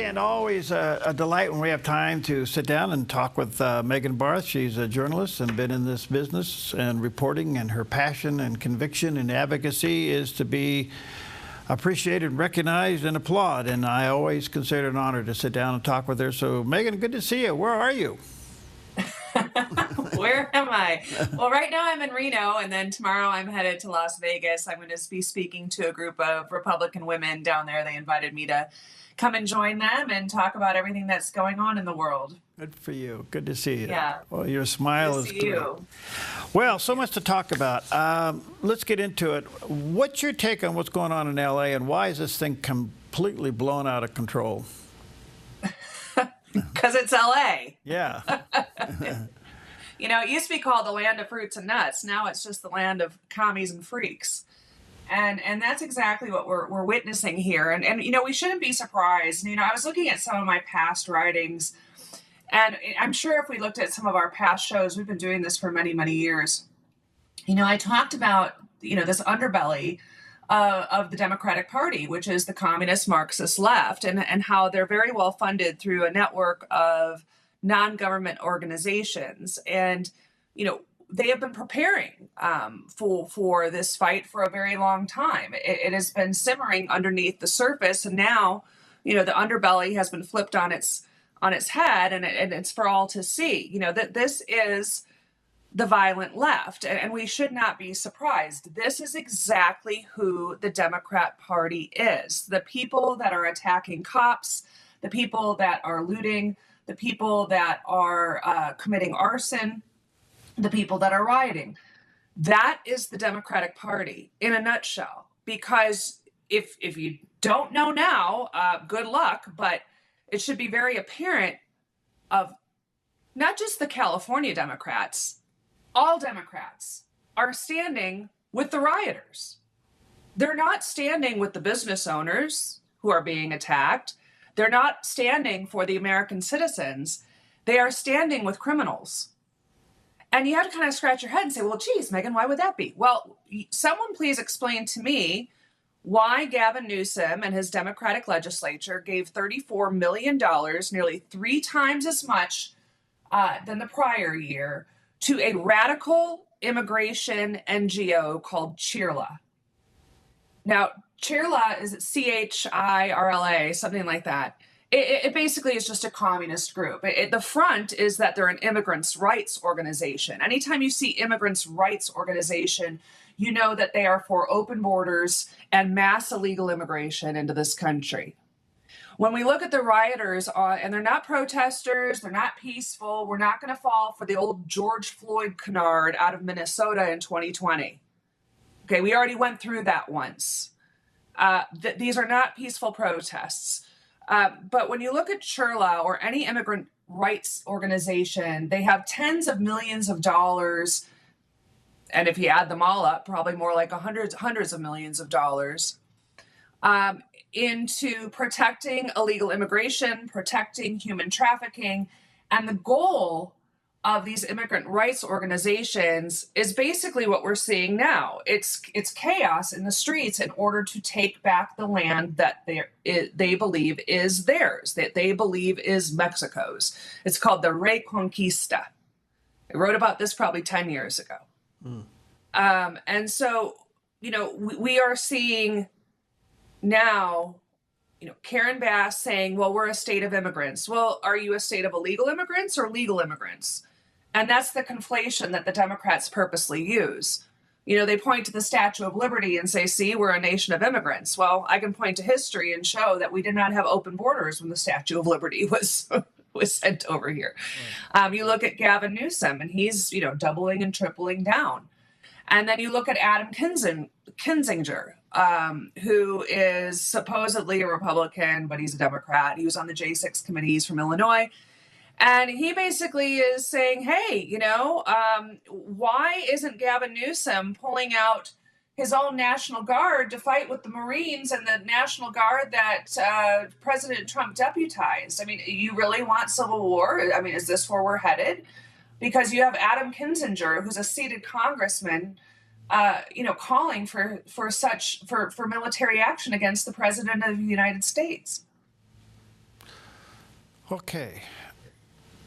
And always a delight when we have time to sit down and talk with Megan Barth. She's a journalist and been in this business and reporting, and her passion and conviction and advocacy is to be appreciated, recognized, and applauded. And I always consider it an honor to sit down and talk with her. So, Megan, good to see you. Where are you? Where am I? Well, right now I'm in Reno, and then tomorrow I'm headed to Las Vegas. I'm going to be speaking to a group of Republican women down there. They invited me to come and join them and talk about everything that's going on in the world. Good for you. Good to see you. Yeah. Well, your smile Good is to see great. you. Well, so much to talk about. Let's get into it. What's your take on what's going on in L.A., and why is this thing completely blown out of control? Because it's L.A. Yeah. You know, it used to be called the land of fruits and nuts. Now it's just the land of commies and freaks. And that's exactly what we're witnessing here. And you know, we shouldn't be surprised. You know, I was looking at some of my past writings, and I'm sure if we looked at some of our past shows, we've been doing this for many, many years. You know, I talked about, you know, this underbelly of the Democratic Party, which is the communist Marxist left, and how they're very well funded through a network of non-government organizations. And, you know, they have been preparing for this fight for a very long time. It has been simmering underneath the surface, and now, you know, the underbelly has been flipped on its head, and it's for all to see. You know, that this is the violent left, and we should not be surprised. This is exactly who the Democrat Party is. The people that are attacking cops, the people that are looting, the people that are committing arson, the people that are rioting. That is the Democratic Party in a nutshell. Because if you don't know now, good luck, but it should be very apparent of not just the California Democrats, all Democrats are standing with the rioters. They're not standing with the business owners who are being attacked. They're not standing for the American citizens. They are standing with criminals. And you have to kind of scratch your head and say, well, geez, Megan, why would that be? Well, someone please explain to me why Gavin Newsom and his Democratic legislature gave $34 million, nearly 3 times as much than the prior year, to a radical immigration NGO called CHIRLA. Now, CHIRLA is CHIRLA, something like that. It basically is just a communist group. The front is that they're an immigrants' rights organization. Anytime you see immigrants' rights organization, you know that they are for open borders and mass illegal immigration into this country. When we look at the rioters, and they're not protesters, they're not peaceful, we're not going to fall for the old George Floyd canard out of Minnesota in 2020. Okay, we already went through that once. These are not peaceful protests. But when you look at CHIRLA or any immigrant rights organization, they have tens of millions of dollars. And if you add them all up, probably more like hundreds of millions of dollars into protecting illegal immigration, protecting human trafficking. And the goal of these immigrant rights organizations is basically what we're seeing now. It's chaos in the streets in order to take back the land that they believe is theirs, that they believe is Mexico's. It's called the Reconquista. I wrote about this probably 10 years ago. And so, you know, we are seeing now, you know, Karen Bass saying, well, we're a state of immigrants. Well, are you a state of illegal immigrants or legal immigrants? And that's the conflation that the Democrats purposely use. You know, they point to the Statue of Liberty and say, see, we're a nation of immigrants. Well, I can point to history and show that we did not have open borders when the Statue of Liberty was sent over here. Right. You look at Gavin Newsom, and he's, you know, doubling and tripling down. And then you look at Adam Kinzinger, who is supposedly a Republican, but he's a Democrat. He was on the J6 committee. He's from Illinois. And he basically is saying, hey, you know, why isn't Gavin Newsom pulling out his own National Guard to fight with the Marines and the National Guard that President Trump deputized? I mean, you really want civil war? I mean, is this where we're headed? Because you have Adam Kinzinger, who's a seated congressman, you know, calling for military action against the President of the United States. Okay.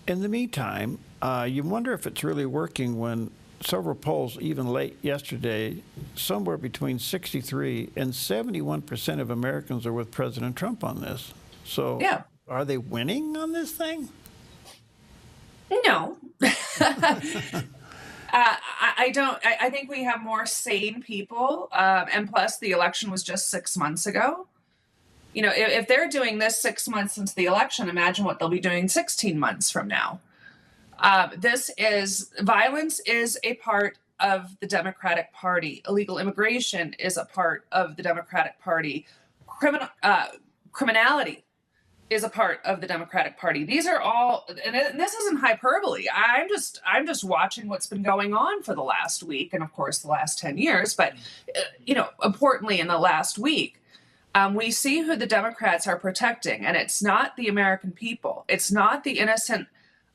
In the meantime, you wonder if it's really working when several polls, even late yesterday, somewhere between 63 and 71% of Americans are with President Trump on this. So Yeah. are they winning on this thing? No. I don't. I think we have more sane people, and plus the election was just 6 months ago. You know, if they're doing this 6 months into the election, imagine what they'll be doing 16 months from now. Violence is a part of the Democratic Party. Illegal immigration is a part of the Democratic Party. Criminality is a part of the Democratic Party. These are all, and this isn't hyperbole. I'm just watching what's been going on for the last week, and of course the last 10 years. But importantly, in the last week, we see who the Democrats are protecting, and it's not the American people. It's not the innocent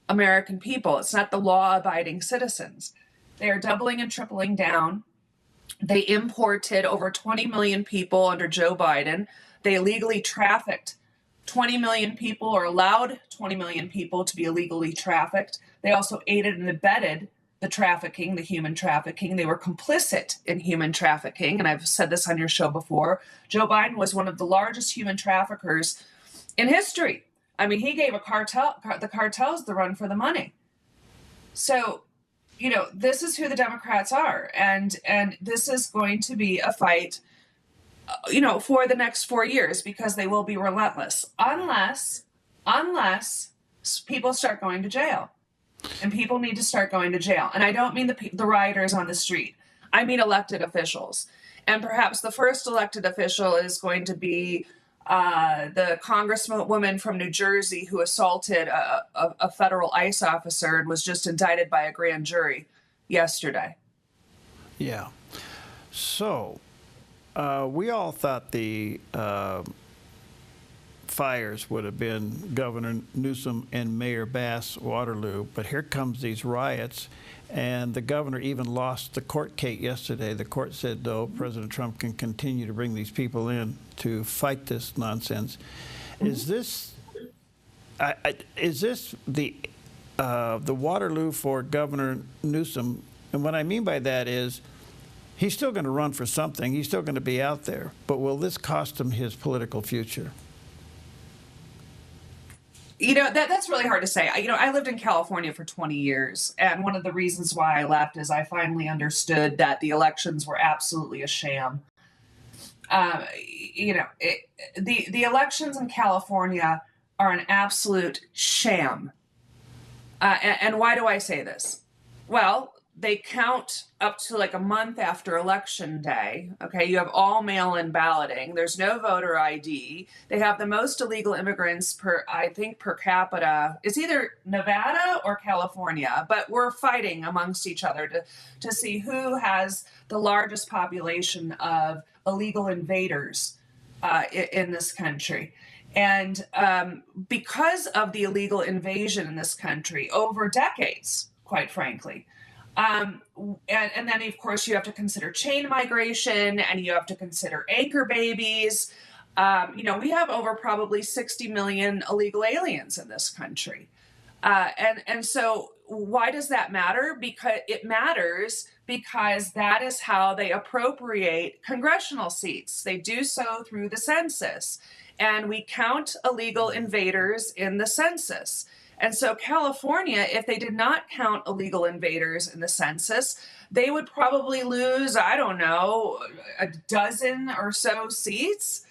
American people. It's not the law-abiding citizens. They are doubling and tripling down. They imported over 20 million people under Joe Biden. They illegally trafficked 20 million people, or allowed 20 million people to be illegally trafficked. They also aided and abetted the trafficking, the human trafficking. They were complicit in human trafficking. And I've said this on your show before. Joe Biden was one of the largest human traffickers in history. I mean, he gave the cartels the run for the money. So, this is who the Democrats are. And this is going to be a fight for the next 4 years, because they will be relentless unless people start going to jail. And people need to start going to jail. And I don't mean the rioters on the street. I mean elected officials. And perhaps the first elected official is going to be the congresswoman from New Jersey who assaulted a federal ICE officer and was just indicted by a grand jury yesterday. Yeah. So we all thought the fires would have been Governor Newsom and Mayor Bass Waterloo, but here comes these riots, and the governor even lost the court case yesterday. The court said, no, President Trump can continue to bring these people in to fight this nonsense. Is this the Waterloo for Governor Newsom? And what I mean by that is, he's still going to run for something. He's still going to be out there. But will this cost him his political future? That's really hard to say. I lived in California for 20 years. And one of the reasons why I left is I finally understood that the elections were absolutely a sham. The elections in California are an absolute sham. And why do I say this? Well, they count up to like a month after election day. Okay, you have all mail-in balloting. There's no voter ID. They have the most illegal immigrants per capita. It's either Nevada or California, but we're fighting amongst each other to see who has the largest population of illegal invaders in this country. And because of the illegal invasion in this country over decades, quite frankly, and then, of course, you have to consider chain migration, and you have to consider anchor babies. We have over probably 60 million illegal aliens in this country. And so why does that matter? Because it matters because that is how they appropriate congressional seats. They do so through the census. And we count illegal invaders in the census. And so California, if they did not count illegal invaders in the census, they would probably lose, I don't know, a dozen or so seats.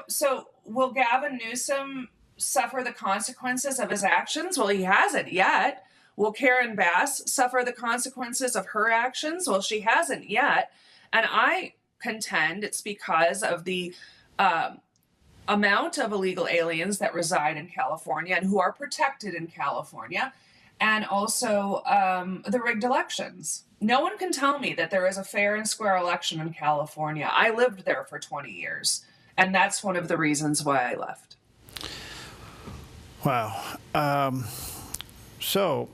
So will Gavin Newsom suffer the consequences of his actions? Well, he hasn't yet. Will Karen Bass suffer the consequences of her actions? Well, she hasn't yet. And I contend it's because of the amount of illegal aliens that reside in California and who are protected in California, and also the rigged elections. No one can tell me that there is a fair and square election in California. I lived there for 20 years, and that's one of the reasons why I left. Wow. So,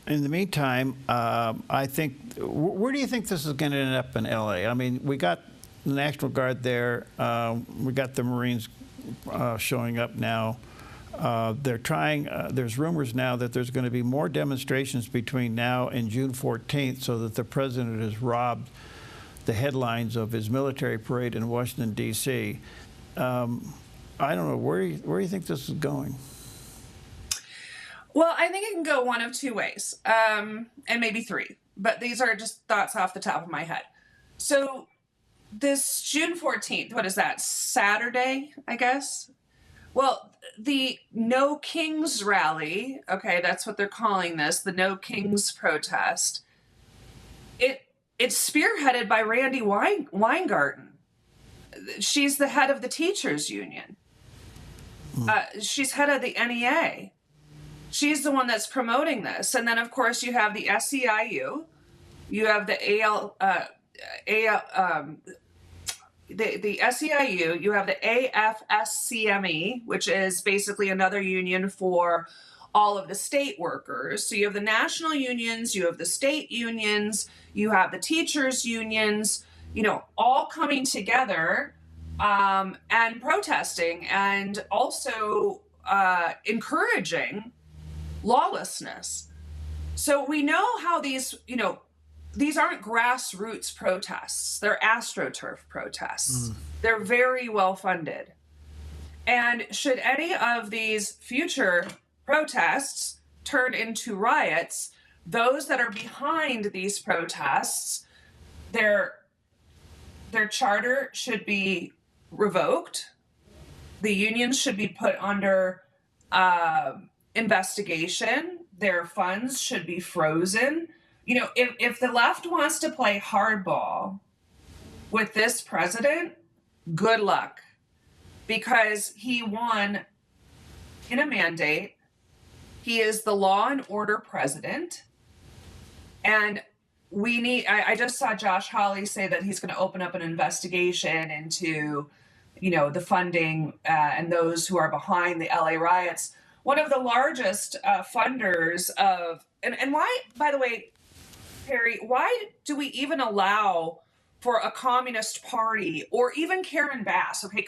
in the meantime, I think, where do you think this is going to end up in L.A.? I mean, we got the National Guard there. We got the Marines showing up now. They're trying, there's rumors now that there's going to be more demonstrations between now and June 14th so that the president has robbed the headlines of his military parade in Washington, D.C. I don't know, where do you think this is going? Well, I think it can go one of two ways, and maybe three, but these are just thoughts off the top of my head. So this June 14th, what is that, Saturday, I guess? Well, the No Kings rally, okay, that's what they're calling this, the No Kings protest, it's spearheaded by Randi Weingarten. She's the head of the teachers union. She's head of the NEA. She's the one that's promoting this. And then, of course, you have the SEIU, you have the the SEIU, you have the AFSCME, which is basically another union for all of the state workers. So you have the national unions, you have the state unions, you have the teachers unions, you know, all coming together and protesting and also encouraging lawlessness. So we know how these, you know, these aren't grassroots protests. They're AstroTurf protests. They're very well funded. And should any of these future protests turn into riots, those that are behind these protests, their charter should be revoked. The unions should be put under investigation. Their funds should be frozen. You know, if the left wants to play hardball with this president, good luck, because he won in a mandate. He is the law and order president. And we need, I just saw Josh Hawley say that he's going to open up an investigation into, you know, the funding and those who are behind the LA riots. One of the largest funders of, and why, by the way, Perry, why do we even allow for a communist party or even Karen Bass? Okay,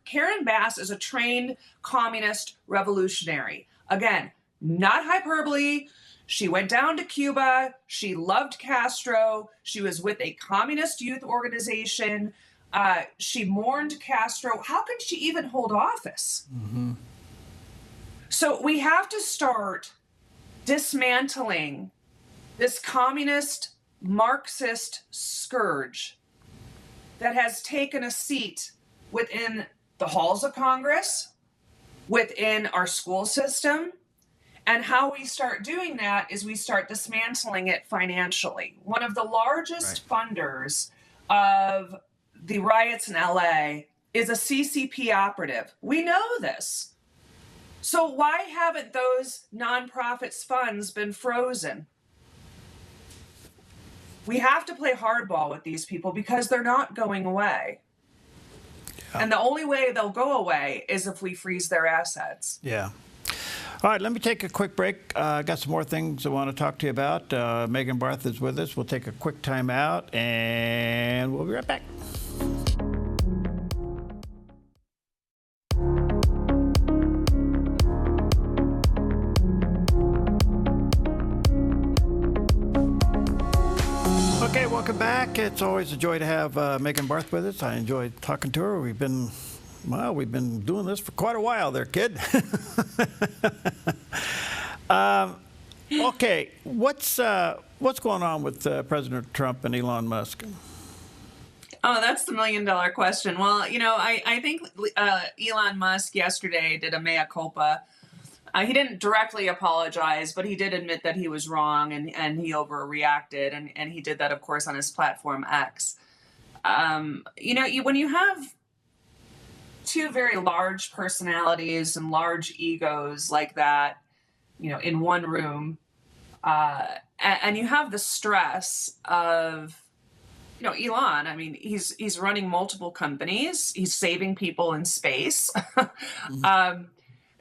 Karen Bass is a trained communist revolutionary. Again, not hyperbole. She went down to Cuba. She loved Castro. She was with a communist youth organization. She mourned Castro. How could she even hold office? So we have to start dismantling this communist Marxist scourge that has taken a seat within the halls of Congress, within our school system. And how we start doing that is we start dismantling it financially. One of the largest funders of the riots in LA is a CCP operative. We know this. So why haven't those nonprofits' funds been frozen? We have to play hardball with these people because they're not going away. Yeah. And the only way they'll go away is if we freeze their assets. Yeah. All right, let me take a quick break. I got some more things I want to talk to you about. Megan Barth is with us. We'll take a quick time out, and we'll be right back. Okay, welcome back. It's always a joy to have Megan Barth with us. I enjoyed talking to her. We've been doing this for quite a while there, kid. Okay, what's going on with President Trump and Elon Musk? Oh, that's the $1 million question. Well, you know, I think Elon Musk yesterday did a mea culpa. He didn't directly apologize, but he did admit that he was wrong and he overreacted. And he did that, of course, on his platform X. You know, when you have two very large personalities and large egos like that, you know, in one room, and you have the stress of, you know, Elon, I mean, he's running multiple companies. He's saving people in space.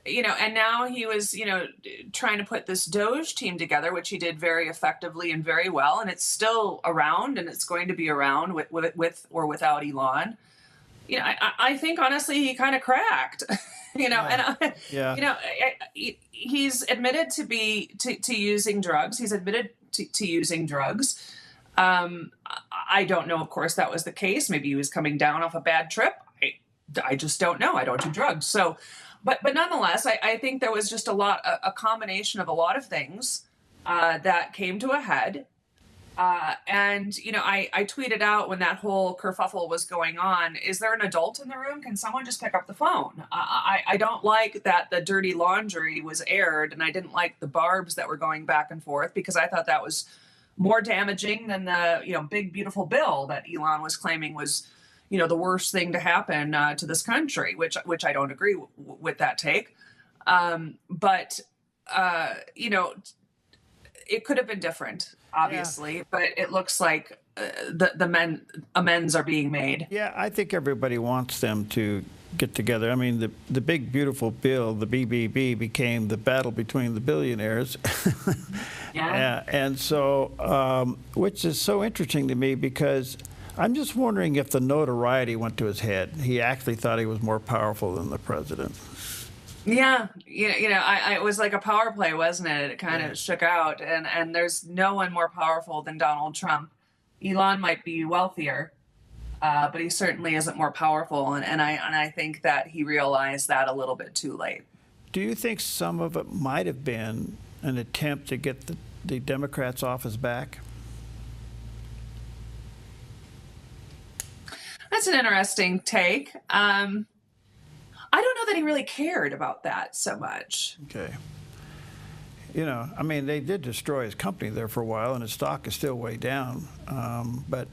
You know, and now he was, you know, trying to put this Doge team together, which he did very effectively and very well. And it's still around and it's going to be around with or without Elon. I think honestly he kind of cracked, Yeah. Yeah. he's admitted to using drugs. He's admitted to using drugs. I don't know, of course, that was the case. Maybe he was coming down off a bad trip. I just don't know. I don't do drugs. So, but nonetheless, I think there was just a combination of a lot of things that came to a head. And I tweeted out when that whole kerfuffle was going on, is there an adult in the room? Can someone just pick up the phone? I don't like that the dirty laundry was aired, and I didn't like the barbs that were going back and forth, because I thought that was more damaging than the big beautiful bill that Elon was claiming was the worst thing to happen to this country, which I don't agree with that take. But it could have been different, obviously, but it looks like the amends are being made. Yeah, I think everybody wants them to get together. I mean, the big beautiful bill, the BBB, became the battle between the billionaires. Yeah. And so, which is so interesting to me, because I'm just wondering if the notoriety went to his head. He actually thought he was more powerful than the president. Yeah, it was like a power play, wasn't it? It kind of shook out, and there's no one more powerful than Donald Trump. Elon might be wealthier, but he certainly isn't more powerful, and I think that he realized that a little bit too late. Do you think some of it might have been an attempt to get the Democrats off his back? That's an interesting take. I don't know that he really cared about that so much. Okay. I mean, they did destroy his company there for a while, and his stock is still way down. But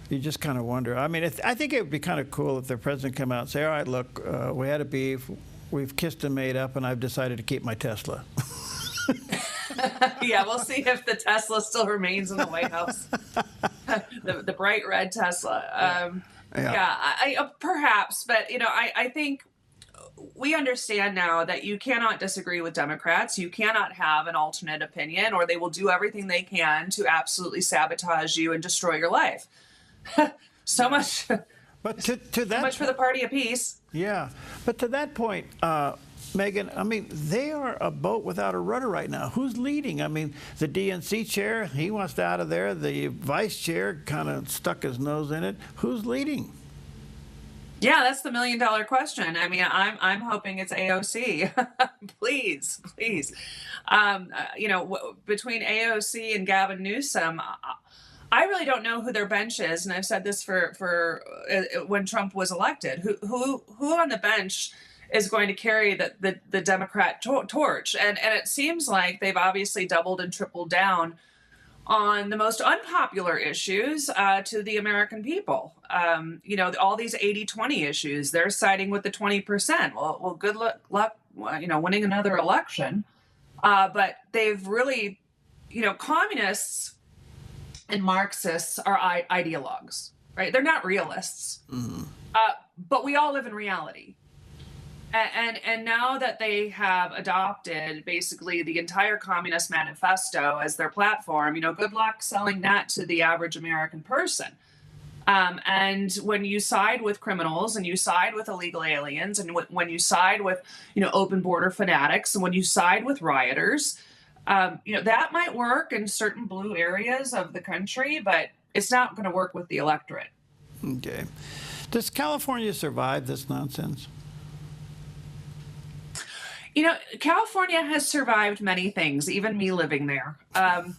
you just kind of wonder. I mean, I think it would be kind of cool if the president come out and say, all right, look, we had a beef, we've kissed and made up, and I've decided to keep my Tesla. Yeah, we'll see if the Tesla still remains in the White House. the bright red Tesla. Perhaps, but I think we understand now that you cannot disagree with Democrats. You cannot have an alternate opinion, or they will do everything they can to absolutely sabotage you and destroy your life. So much. But to that, so much for the party of peace. Yeah, but to that point, Megan, I mean, they are a boat without a rudder right now. Who's leading? I mean, the DNC chair, he wants out of there. The vice chair kind of stuck his nose in it. Who's leading? Yeah, that's the $1 million question. I mean, I'm hoping it's AOC. Please. Between AOC and Gavin Newsom, I really don't know who their bench is, and I've said this for when Trump was elected. Who on the bench is going to carry the Democrat torch? And it seems like they've obviously doubled and tripled down on the most unpopular issues to the American people. All these 80-20 issues, they're siding with the 20%. Well, good luck, winning another election. But they've really, communists and Marxists are ideologues, right? They're not realists. Mm-hmm. But we all live in reality. And now that they have adopted basically the entire Communist Manifesto as their platform, good luck selling that to the average American person. And when you side with criminals, and you side with illegal aliens, and when you side with, open border fanatics, and when you side with rioters, that might work in certain blue areas of the country, but it's not going to work with the electorate. Okay. Does California survive this nonsense? California has survived many things, even me living there. And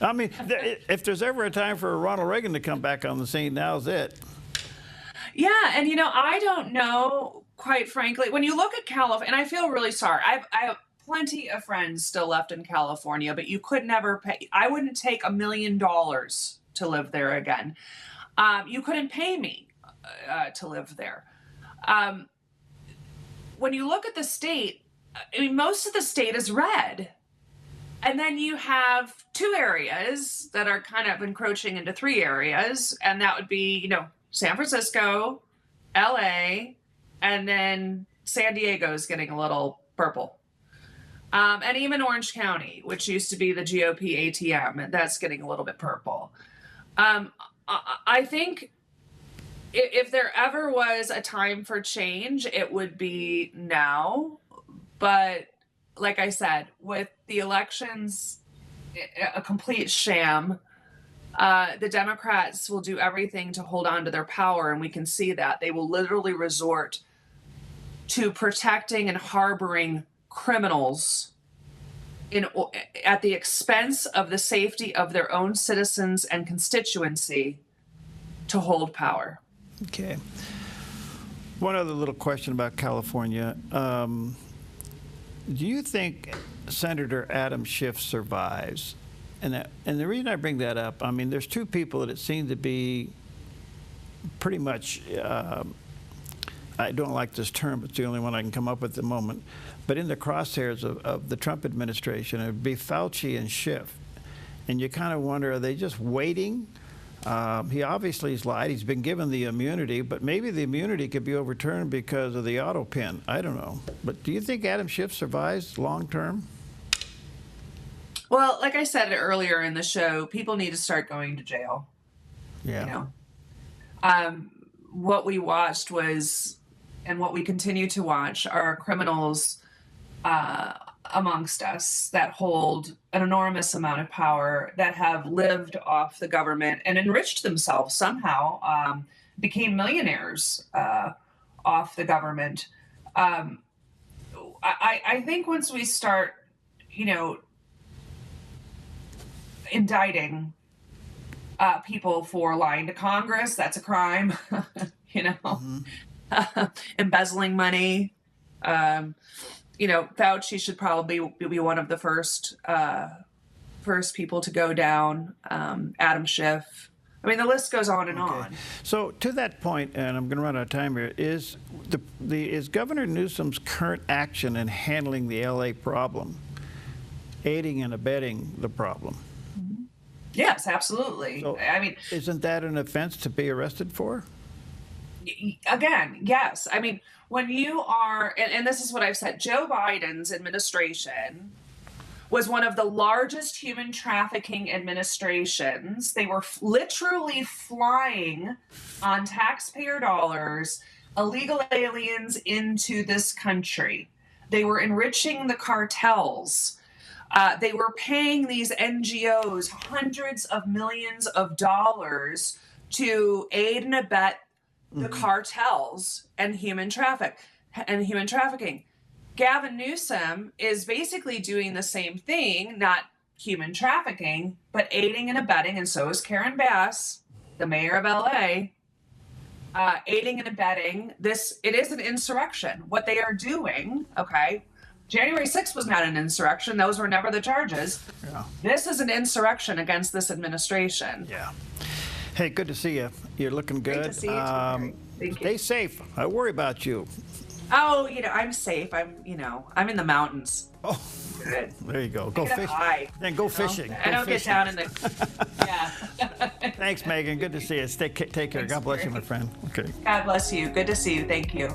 I mean, if there's ever a time for Ronald Reagan to come back on the scene, now's it. Yeah, and I don't know, quite frankly, when you look at California, and I feel really sorry. I have plenty of friends still left in California, but you could never pay. I wouldn't take $1 million to live there again. You couldn't pay me to live there. When you look at the state, I mean, most of the state is red. And then you have 2 areas that are kind of encroaching into 3 areas. And that would be, San Francisco, LA, and then San Diego's getting a little purple. And even Orange County, which used to be the GOP ATM, and that's getting a little bit purple. I think If there ever was a time for change, it would be now. But like I said, with the elections a complete sham, the Democrats will do everything to hold on to their power, and we can see that. They will literally resort to protecting and harboring criminals at the expense of the safety of their own citizens and constituency to hold power. Okay. One other little question about California. Do you think Senator Adam Schiff survives? And the reason I bring that up, I mean, there's two people that it seems to be pretty much, I don't like this term, but it's the only one I can come up with at the moment, but in the crosshairs of the Trump administration, it would be Fauci and Schiff. And you kind of wonder, are they just waiting? He obviously has lied. He's been given the immunity, but maybe the immunity could be overturned because of the auto pin. I don't know. But do you think Adam Schiff survives long term? Well, like I said earlier in the show, people need to start going to jail. Yeah. You know, what we watched was, and what we continue to watch, are criminals amongst us that hold an enormous amount of power, that have lived off the government and enriched themselves somehow, became millionaires off the government. I think once we start, you know, indicting people for lying to Congress, that's a crime, you know, mm-hmm. Embezzling money. You know, Fauci should probably be one of the first people to go down. Adam Schiff. I mean, the list goes on and on. So to that point, and I'm going to run out of time here, is Governor Newsom's current action in handling the LA problem aiding and abetting the problem? Yes, absolutely. So I mean, isn't that an offense to be arrested for? Again, yes. I mean, when you are, and this is what I've said, Joe Biden's administration was one of the largest human trafficking administrations. They were literally flying on taxpayer dollars illegal aliens into this country. They were enriching the cartels. They were paying these NGOs hundreds of millions of dollars to aid and abet the cartels and human trafficking. Gavin Newsom is basically doing the same thing, not human trafficking, but aiding and abetting, and so is Karen Bass, the mayor of LA, aiding and abetting this. It is an insurrection. What they are doing, okay, January 6th was not an insurrection. Those were never the charges. Yeah. This is an insurrection against this administration. Yeah. Hey, good to see you. You're looking good. Great to see you too, Thank you. Stay safe. I worry about you. Oh, you know, I'm safe. I'm in the mountains. Oh, good. There you go. Go fishing. Then go fishing. I don't get down in the. Yeah. Thanks, Megan. Good to see you. Take care. God bless you, my friend. Okay. God bless you. Good to see you. Thank you.